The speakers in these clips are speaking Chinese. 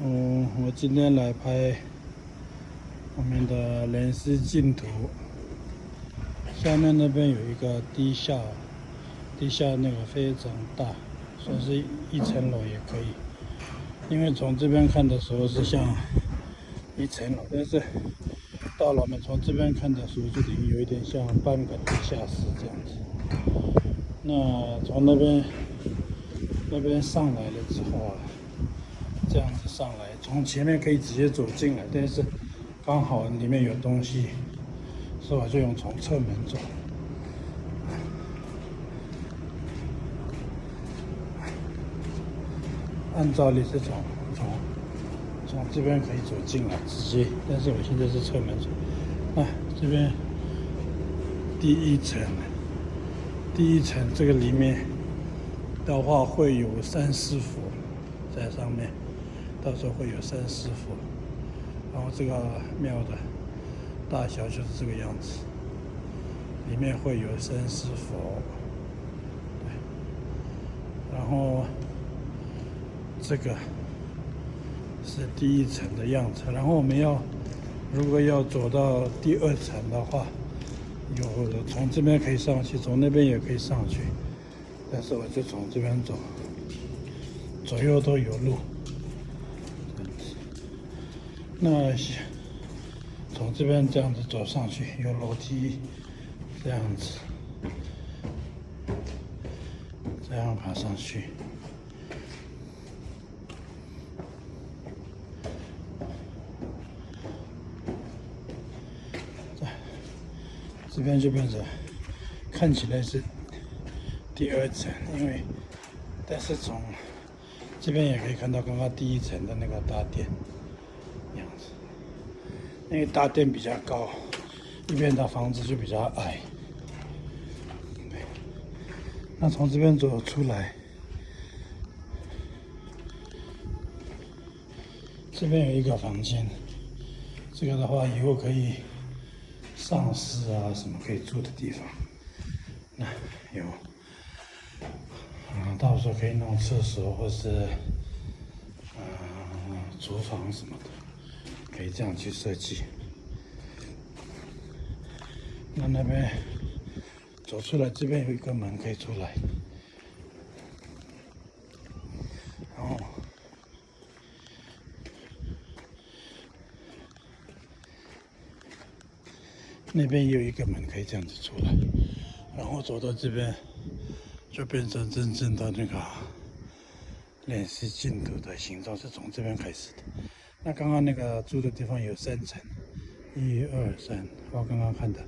我今天来拍我们的联思净土，下面那边有一个地下那个非常大，算是一层楼也可以。因为从这边看的时候是像一层楼，但是到了我们从这边看的时候，就等于有一点像半个地下室这样子。那从那边上来了之后啊，这样子上来，从前面可以直接走进来，但是刚好里面有东西，所以我就用从侧门走。按照理是从这边可以走进来直接，但是我现在是侧门走。这边第一层这个里面的话会有三师佛在上面，到时候会有三师佛，然后这个庙的大小就是这个样子，里面会有三师佛，对，然后这个是第一层的样子，然后我们如果要走到第二层的话，有的从这边可以上去，从那边也可以上去，但是我就从这边走，左右都有路。那从这边这样子走上去，有楼梯，这样子，这样爬上去。这边就变成看起来是第二层，但是从这边也可以看到刚刚第一层的那个大殿样子，因为大殿比较高，一边的房子就比较矮。对，那从这边走出来，这边有一个房间，这个的话以后可以上司啊什么可以住的地方，那有到时候可以弄厕所或是厨房什么的，可以这样去设计。那边走出来，这边有一个门可以出来，然后那边也有一个门可以这样子出来，然后走到这边就变成真正的那个联思净土的形状，是从这边开始的。那刚刚那个住的地方有3层，1、2、3，我刚刚看的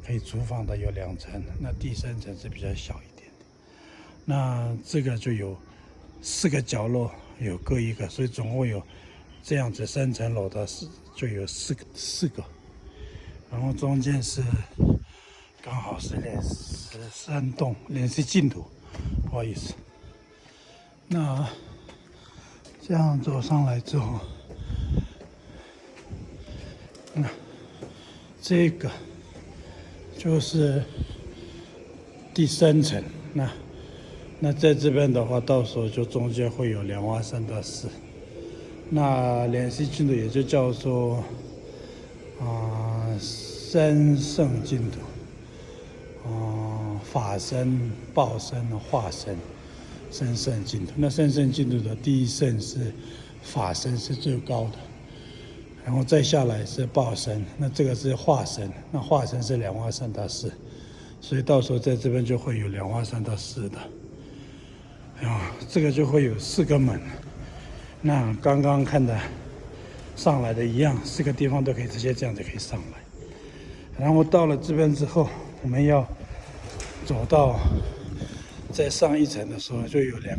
可以厨房的有2层，那第3层是比较小一点的。那这个就有4个角落，有各一个，所以总共有这样子3层楼的就有4个，然后中间是刚好是联思山洞，联思净土，不好意思。那这样走上来之后，这个就是第3层。那在这边的话，到时候就中间会有莲花三大寺。那联思净土也就叫做三圣净土，法身、报身、化身，三圣净土。那三圣净土的第一圣是法身，是最高的，然后再下来是报身，那这个是化身，那化身是莲花三大寺，所以到时候在这边就会有莲花三大寺的。这个就会有4个门，那刚刚看的上来的一样，4个地方都可以直接这样子可以上来。然后到了这边之后，我们要走到再上一层的时候，就有两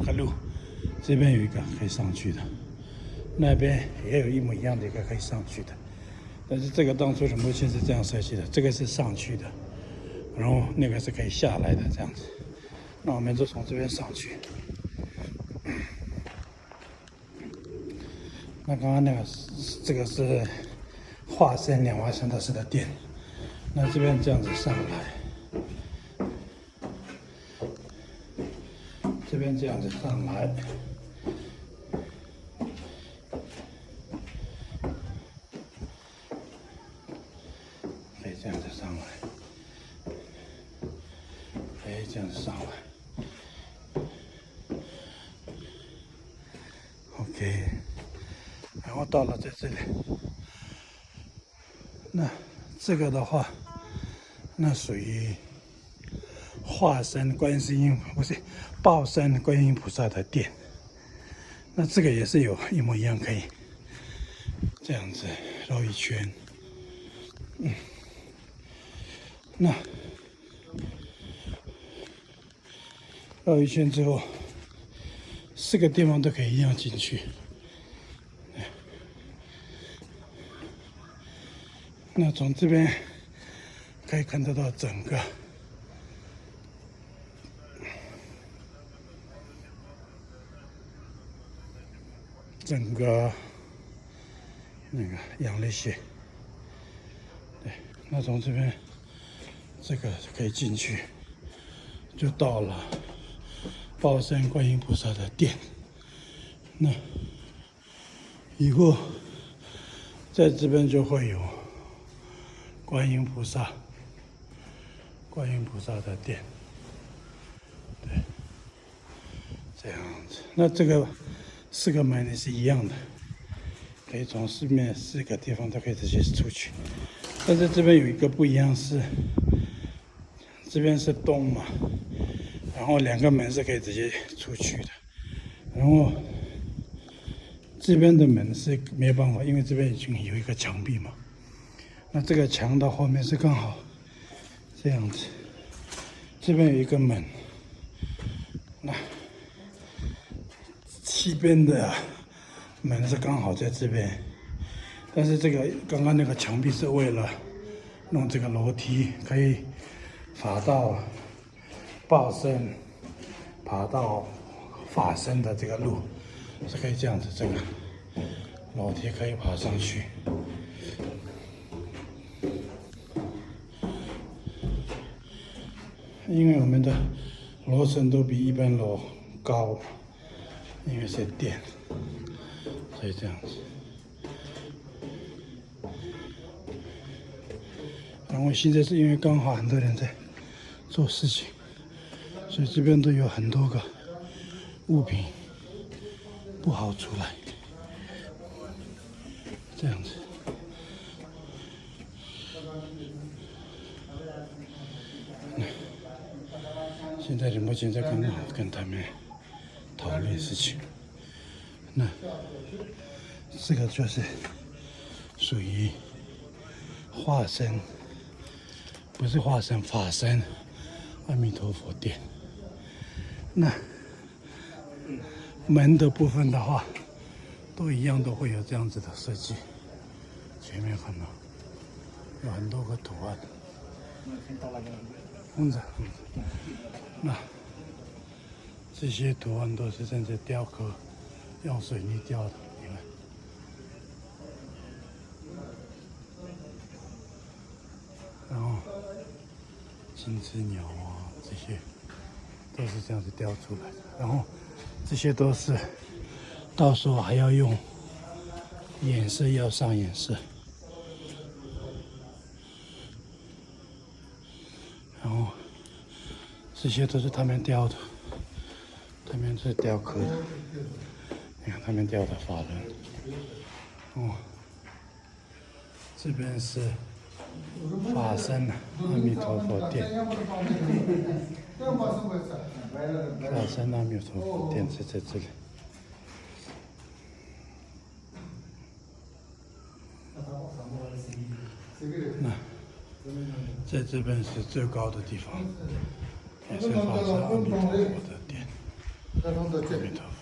个路，这边有一个可以上去的，那边也有一模一样的一个可以上去的。但是这个当初的模型是这样设计的，这个是上去的，然后那个是可以下来的这样子。那我们就从这边上去。那刚刚这个是化身莲花三大寺的殿，那这边这样子上来，这边这样子上来，这样子上来，可以这样子上来。OK， 然后到了在这里，那这个的话，那属于化身观世音，不是报身观音菩萨的殿。那这个也是有一模一样，可以这样子绕一圈。那绕一圈之后，4个地方都可以一样进去。那从这边可以看得到整个那个阳历穴。对，那从这边这个可以进去，就到了报身观音菩萨的殿。那以后在这边就会有观音菩萨的殿。对，这样子。那这个4个门也是一样的，可以从四面4个地方都可以直接出去。但是这边有一个不一样是，这边是东嘛，然后2个门是可以直接出去的，然后这边的门是没有办法，因为这边已经有一个墙壁嘛。那这个墙到后面是刚好这样子，这边有一个门，那西边的门是刚好在这边，但是这个刚刚那个墙壁是为了弄这个楼梯，可以爬到报身、爬到法身的这个路，是可以这样子，这个楼梯可以爬上去。因为我们的楼层都比一般楼高，因为是殿，所以这样子。然后现在是因为刚好很多人在做事情，所以这边都有很多个物品不好出来，这样子。现在目前在跟他们讨论事情。那这个就是属于化身，不是化身，法身阿弥陀佛殿。那门的部分的话，都一样，都会有这样子的设计。前面看到有很多个图案。那这些图案都是正在雕刻，用水泥雕的，你看。然后金翅鸟啊，这些都是这样子雕出来的。然后这些都是到时候还要用颜色，要上颜色。然后这些都是他们雕的，他们是雕刻的。你看他们雕的法轮。这边是法身阿弥陀佛殿，法身阿弥陀佛殿是在这里。那在这边是最高的地方，也是法身阿弥陀佛的殿，阿弥陀佛。